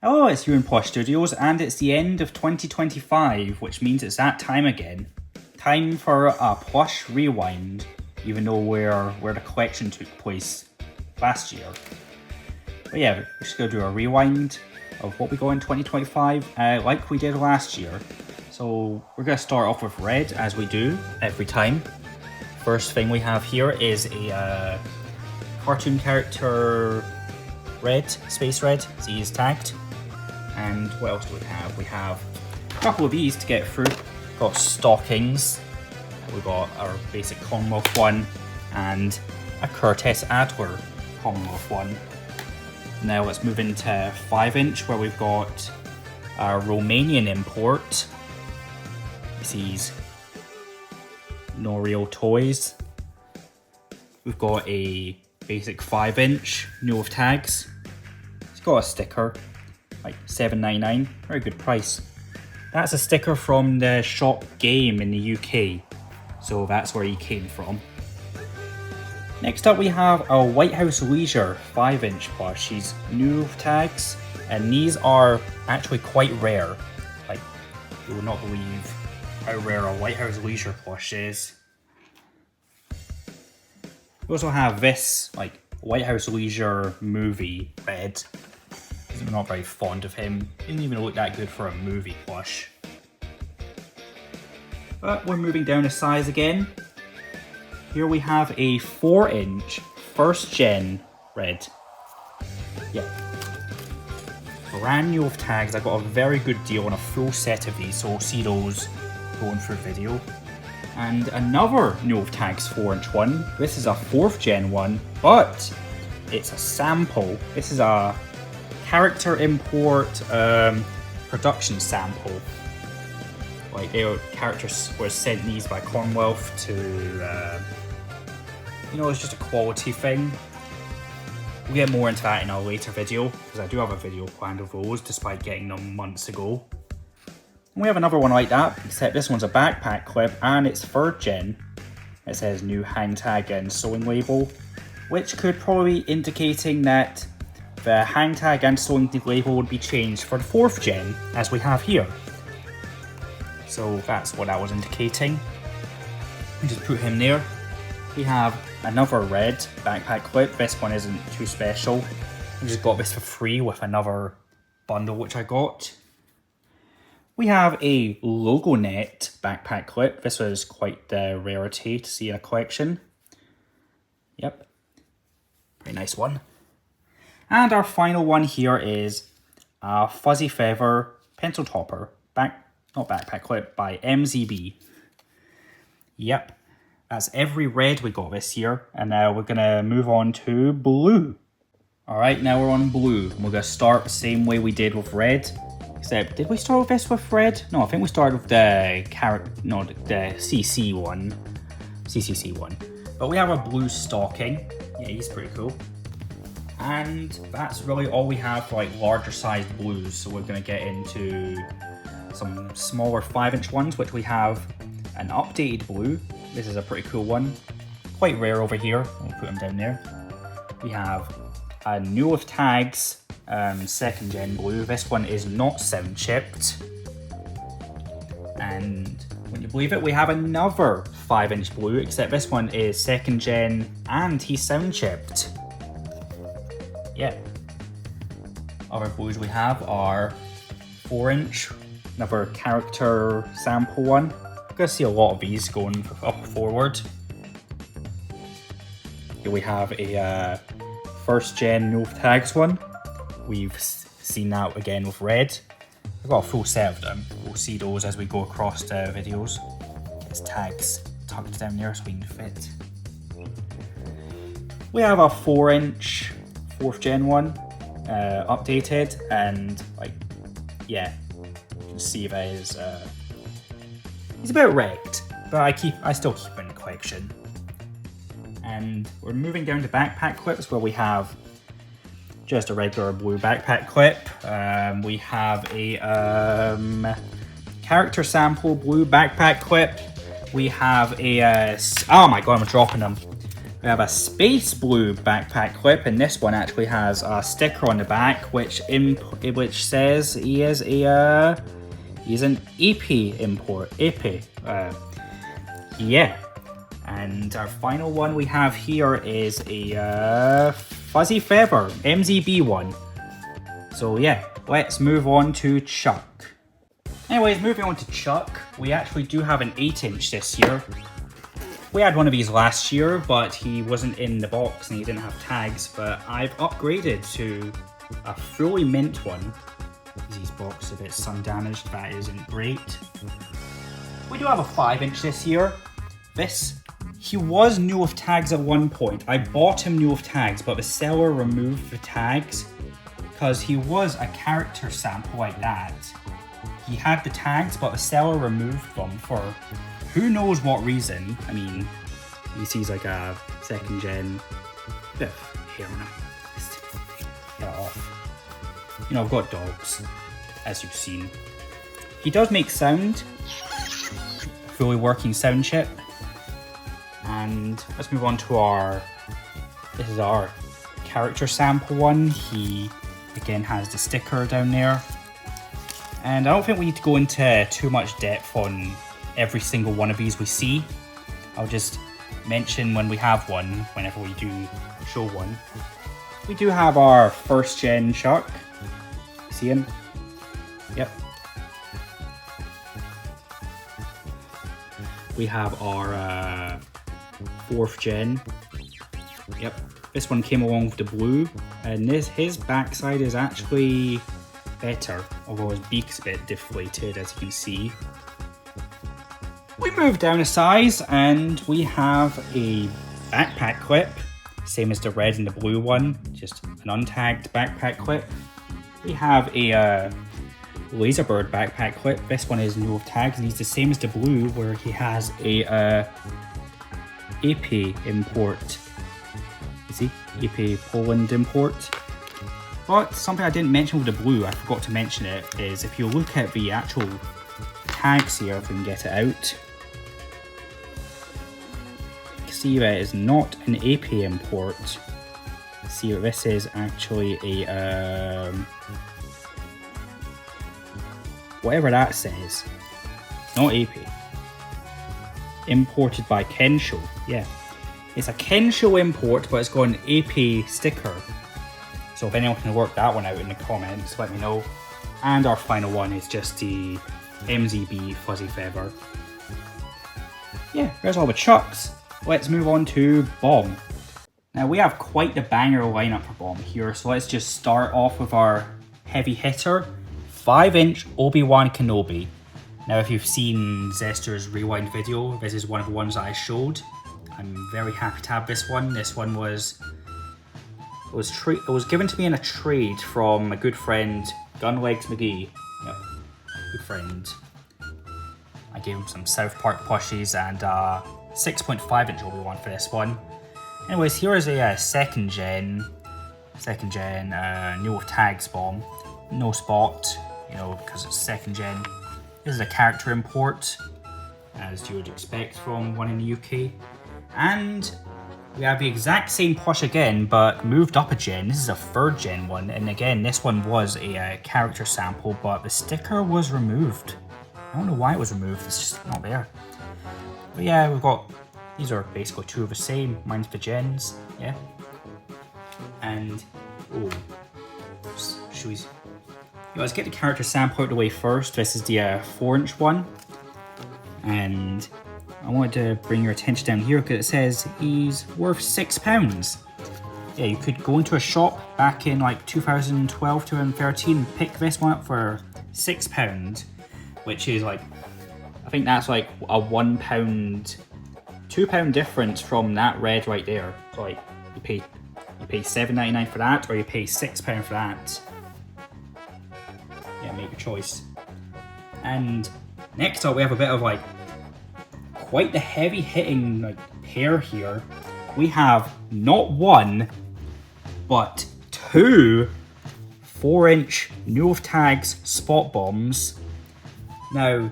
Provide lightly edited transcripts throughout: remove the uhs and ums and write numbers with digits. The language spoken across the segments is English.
Hello, it's Euan Plush Studios, and it's the end of 2025, which means it's that time again. Time for a Plush rewind, even though where the collection took place last year. But yeah, we're just going to do a rewind of what we got in 2025, like we did last year. So we're going to start off with red, as we do every time. First thing we have here is a cartoon character red, Space Red, so he is tagged. And what else do we have? We have a couple of these to get through. Got stockings. We've got our basic Commonwealth one and a Curtis Adler Commonwealth one. Now let's move into 5-inch where we've got our Romanian import. These No Real Toys. We've got a basic 5-inch, no with tags. It's got a sticker. Like $7.99, very good price. That's a sticker from the shop Game in the UK, so that's where he came from. Next up we have a White House Leisure 5-inch plush. He's new with tags, and these are actually quite rare. Like, you will not believe how rare a White House Leisure plush is. We also have this, like, White House Leisure movie red. I'm not very fond of him. Didn't even look that good for a movie plush. But we're moving down a size again. Here we have a 4-inch first gen red. Yeah. Brand new with tags. I got a very good deal on a full set of these, so we'll see those going through video. And another new with tags 4-inch one. This is a 4th gen one, but it's a sample. This is a character import production sample. Like, their characters were sent these by Commonwealth to, it's just a quality thing. We'll get more into that in a later video, because I do have a video planned of those, despite getting them months ago. And we have another one like that, except this one's a backpack clip, and it's 3rd gen. It says new hang tag and sewing label, which could probably be indicating that the hang tag and sewing label would be changed for the 4th gen, as we have here. So that's what that was indicating. We just put him there. We have another red backpack clip. This one isn't too special. I just got this for free with another bundle which I got. We have a logo net backpack clip. This was quite the rarity to see in a collection. Yep, pretty nice one. And our final one here is a Fuzzy Feather pencil topper, not backpack clip, by MZB. Yep, that's every red we got this year, and now we're gonna move on to blue. All right, now we're on blue, and we're gonna start the same way we did with red. Except, did we start with this with red? No, I think we started with the CC one. But we have a blue stocking. Yeah, he's pretty cool. And that's really all we have for like larger sized blues, so we're going to get into some smaller 5-inch ones, which we have an updated blue. This is a pretty cool one, quite rare over here. I'll put them down there. We have a new with tags 2nd gen blue. This one is not 7-chipped, and when you believe it, we have another 5-inch blue, except this one is 2nd gen and he's 7-chipped. Yeah. Other blues we have are 4-inch, another character sample one. You're gonna see a lot of these going up forward. Here we have a 1st gen no tags one. We've seen that again with red. I've got a full set of them. We'll see those as we go across the videos. It's tags tucked down there so we can fit. We have a 4-inch 4th gen one, updated, and like, yeah, you can see that is he's a bit wrecked, but I still keep him in the collection. And we're moving down to backpack clips, where we have just a regular blue backpack clip. We have a character sample blue backpack clip. We have a oh my god, I'm dropping them. We have a space blue backpack clip, and this one actually has a sticker on the back, which says he's an EP import. Yeah. And our final one we have here is a Fuzzy Feather MZB one. So yeah, let's move on to Chuck. Anyways, moving on to Chuck, we actually do have an 8-inch this year. We had one of these last year, but he wasn't in the box and he didn't have tags, but I've upgraded to a fully mint one. His box a bit sun damaged, that isn't great. We do have a 5-inch this year. He was new with tags at one point. I bought him new with tags, but the seller removed the tags because he was a character sample like that. He had the tags, but the seller removed them for who knows what reason. I mean, he sees like a 2nd gen bit of hair on him. Just get it off. You know, I've got dogs, as you've seen. He does make sound, fully working sound chip. And let's move on to this is our character sample one. He again has the sticker down there. And I don't think we need to go into too much depth on every single one of these we see. I'll just mention when we have one, whenever we do show one. We do have our 1st gen Chuck. See him? Yep. We have our 4th gen. Yep. This one came along with the blue, and his backside is actually better, although his beak's a bit deflated, as you can see. We move down a size and we have a backpack clip, same as the red and the blue one, just an untagged backpack clip. We have a Laserbird backpack clip. This one is new with tags and he's the same as the blue, where he has a AP import. You see? AP Poland import. But something I didn't mention with the blue, I forgot to mention it, is if you look at the actual tags here, if we can get it out, you can see that it's not an AP import. See that this is actually a whatever that says. Not AP. Imported by Kensho. Yeah. It's a Kensho import, but it's got an AP sticker. So if anyone can work that one out in the comments, let me know. And our final one is just the MZB Fuzzy Feather. Yeah, there's all the Chucks. Let's move on to Bomb. Now we have quite the banger lineup for Bomb here, so let's just start off with our heavy hitter, 5-inch Obi-Wan Kenobi. Now if you've seen Zester's Rewind video, this is one of the ones that I showed. I'm very happy to have this one. This one was given to me in a trade from a good friend, Gunlegs McGee. Yep, good friend. I gave him some South Park plushies and 6.5-inch Obi-Wan for this one. Anyways, here is a 2nd gen new with tags Bomb. No spot, you know, because it's 2nd gen. This is a character import, as you would expect from one in the UK. And we have the exact same plush again, but moved up a gen. This is a 3rd gen one, and again, this one was a character sample, but the sticker was removed. I don't know why it was removed, it's just not there. But yeah, we've got, these are basically 2 of the same, minus the gens, yeah. And, oh, should we, let's get the character sample out of the way first. This is the 4-inch one, and I wanted to bring your attention down here because it says he's worth £6. Yeah, you could go into a shop back in like 2012, 2013 and pick this one up for £6, which is like, I think that's like a £1, £2 difference from that red right there. So like you pay $7.99 for that, or you pay £6 for that. Yeah, make your choice. And next up we have a bit of like quite the heavy hitting like pair here. We have not one, but 2 4-inch new with tags spot bombs. Now,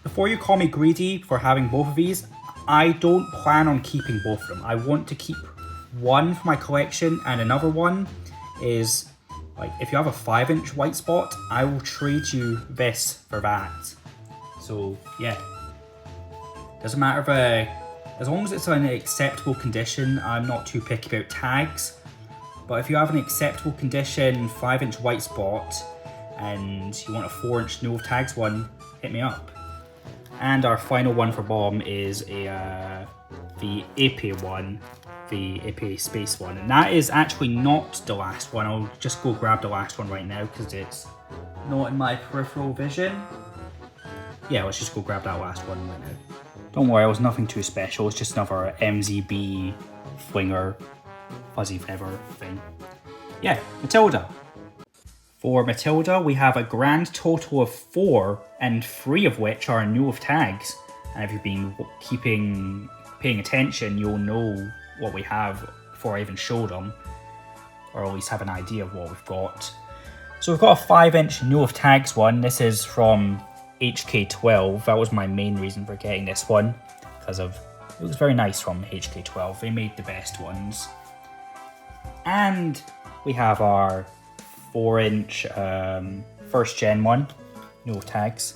before you call me greedy for having both of these, I don't plan on keeping both of them. I want to keep one for my collection, and another one is, like, if you have a 5-inch white spot, I will trade you this for that. So yeah, doesn't matter if as long as it's in an acceptable condition. I'm not too picky about tags, but if you have an acceptable condition 5-inch white spot and you want a 4-inch no tags one, hit me up. And our final one for bomb is the AP one, the AP space one, and that is actually not the last one. I'll just go grab the last one right now because it's not in my peripheral vision. Yeah, let's just go grab that last one right now. Don't worry, it was nothing too special. It's just another MZB flinger fuzzy feather thing. Yeah, Matilda. For Matilda, we have a grand total of 4, and 3 of which are new of tags. And if you've been paying attention, you'll know what we have before I even show them, or at least have an idea of what we've got. So we've got a 5-inch new of tags one. This is from HK12. That was my main reason for getting this one, because it was very nice from HK12. They made the best ones. And we have our 4-inch first gen one, no tags.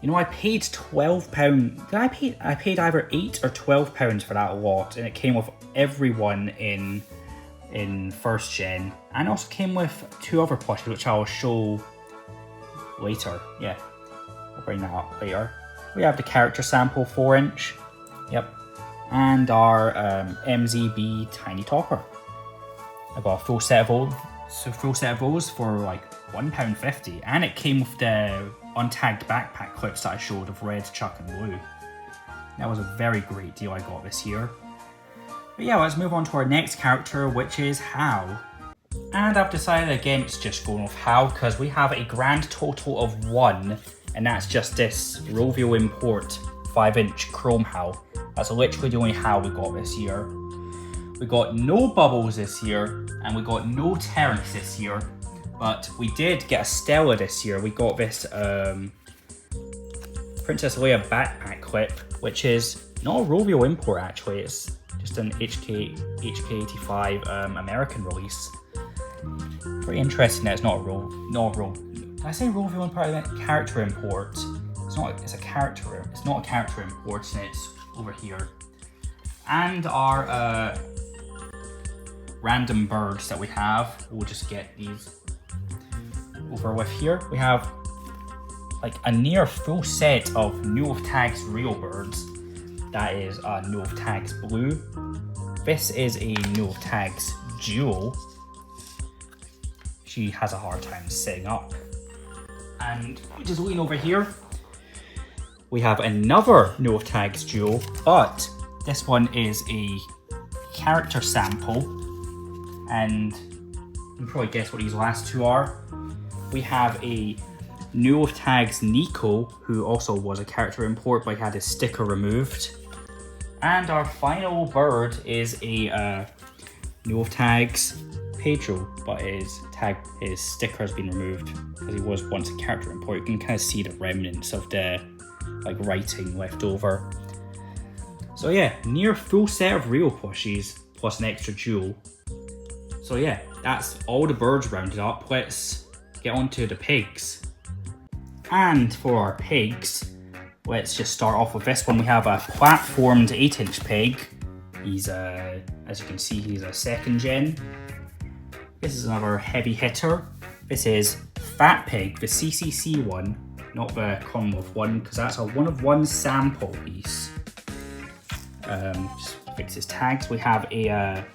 You know, I paid £12. I paid either £8 or £12 for that lot, and it came with everyone in first gen, and also came with 2 other plushes, which I'll show later. Yeah, I'll bring that up later. We have the character sample 4-inch, yep, and our MZB tiny topper. I got a full set of those for like £1.50, and it came with the untagged backpack clips that I showed of red, chuck, and blue. That was a very great deal I got this year. But yeah, let's move on to our next character, which is Hal. And I've decided against just going with Hal because we have a grand total of 1, and that's just this Rovio Import 5-inch Chrome Hal. That's literally the only Hal we got this year. We got no Bubbles this year, and we got no Terrence this year, but we did get a Stella this year. We got this Princess Leia backpack clip, which is not a Rovio import actually, it's just an HK85 American release. Pretty interesting that it's not a did I say Rovio import? I meant character import. It's not a character import, and it's over here. And our random birds that we have, we'll just get these over with here. We have like a near full set of new of tags real birds. That is new of tags blue. This is a new of tags Jewel. She has a hard time sitting up. And we just lean over here. We have another new of tags Jewel, but this one is a character sample, and you can probably guess what these last 2 are. We have a new of tags Nico, who also was a character import but had his sticker removed. And our final bird is a new of tags Pedro, but his sticker has been removed because he was once a character import. You can kind of see the remnants of the writing left over. So yeah, near full set of real plushies plus an extra jewel. So yeah, that's all the birds rounded up. Let's get on to the pigs. And for our pigs, let's just start off with this one. We have a platformed 8-inch pig. He's as you can see, he's a 2nd gen. This is another heavy hitter. This is Fat Pig, the CCC one, not the Commonwealth one, because that's a 1-of-1 sample piece. Just fix his tags. We have a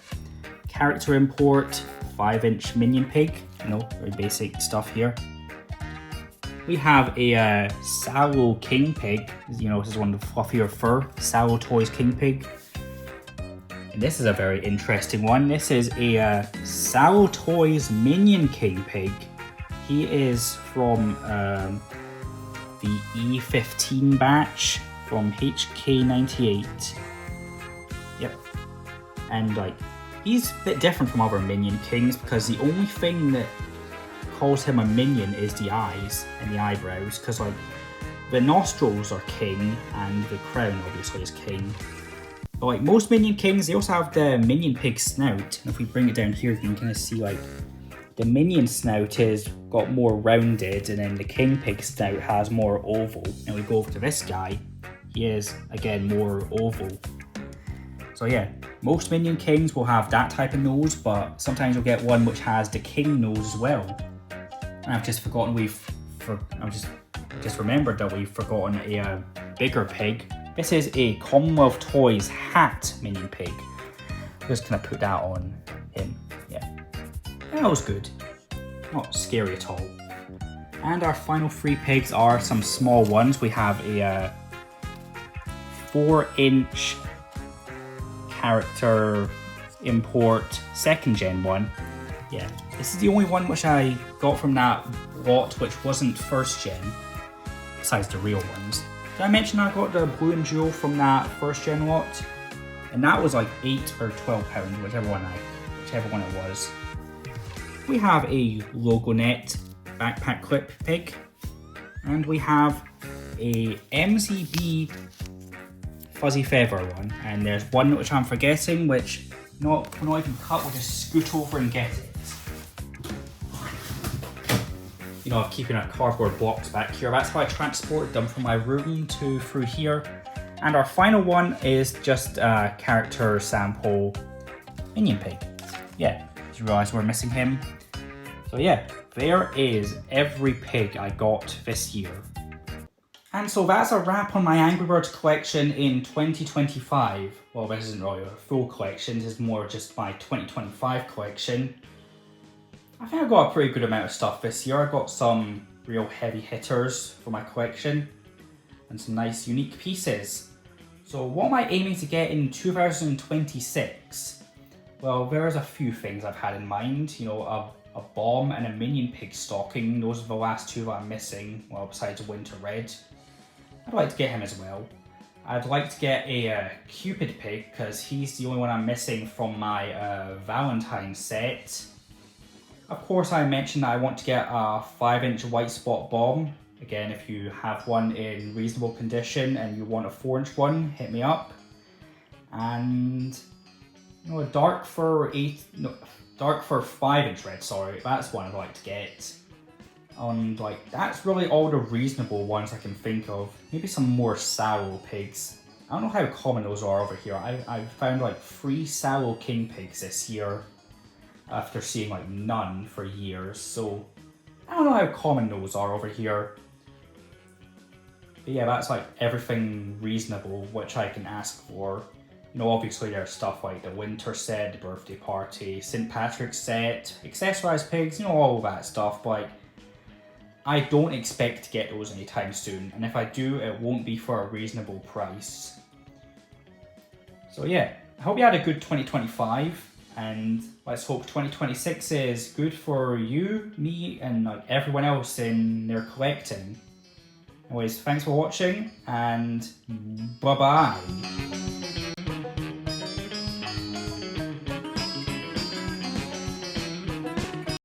character import 5-inch minion pig. Very basic stuff here. We have a Sallow King Pig. This is one of the fluffier fur Sallow Toys King Pig. And this is a very interesting one. This is a Sallow Toys Minion King Pig. He is from the E15 batch from HK98. Yep. And he's a bit different from other Minion Kings because the only thing that calls him a minion is the eyes and the eyebrows, because The nostrils are king, and the crown obviously is king. But like most minion kings, they also have the minion pig snout. And if we bring it down here, you can kind of see like the minion snout is got more rounded, and then the king pig snout has more oval. And we go over to this guy, he is again more oval. So yeah, most minion kings will have that type of nose, but sometimes you'll get one which has the king nose as well. And I've just forgotten I've just remembered that we've forgotten a bigger pig. This is a Commonwealth Toys hat minion pig. I'm just gonna put that on him. Yeah, that was good. Not scary at all. And our final 3 pigs are some small ones. We have a 4-inch character import 2nd gen one. Yeah, this is the only one which I got from that lot which wasn't 1st gen, besides the real ones. Did I mention I got the blue and jewel from that 1st gen lot? And that was like £8 or £12, whichever one it was. We have a Logonet backpack clip pig, and we have a MZB fuzzy feather one, and there's one which I'm forgetting, which we're not even cut, we'll just scoot over and get it. You know, I'm keeping a cardboard box back here. That's how I transported them from my room to through here. And our final one is just a character sample minion pig. Yeah, just realised we're missing him. So yeah, there is every pig I got this year. And so that's a wrap on my Angry Birds collection in 2025. Well, this isn't really a full collection, this is more just my 2025 collection. I think I got a pretty good amount of stuff this year. I got some real heavy hitters for my collection and some nice unique pieces. So what am I aiming to get in 2026? Well, there's a few things I've had in mind. You know, a bomb and a minion pig stocking. Those are the last 2 that I'm missing, well, besides Winter Red. I'd like to get him as well. I'd like to get a Cupid pig, because he's the only one I'm missing from my Valentine set. Of course, I mentioned that I want to get a 5-inch white spot bomb. Again, if you have one in reasonable condition and you want a 4-inch one, hit me up. And you know, a dark fur 5-inch red, sorry, that's one I'd like to get. And like, that's really all the reasonable ones I can think of. Maybe some more sallow pigs. I don't know how common those are over here. I've found like 3 sallow king pigs this year, after seeing like none for years, so I don't know how common those are over here. But yeah, that's like everything reasonable which I can ask for. You know, obviously there's stuff like the winter set, the birthday party, St. Patrick's set, accessorized pigs, you know, all that stuff, but like, I don't expect to get those anytime soon, and if I do, it won't be for a reasonable price. So yeah, I hope you had a good 2025. And let's hope 2026 is good for you, me, and like everyone else in their collecting. Anyways, thanks for watching, and bye-bye.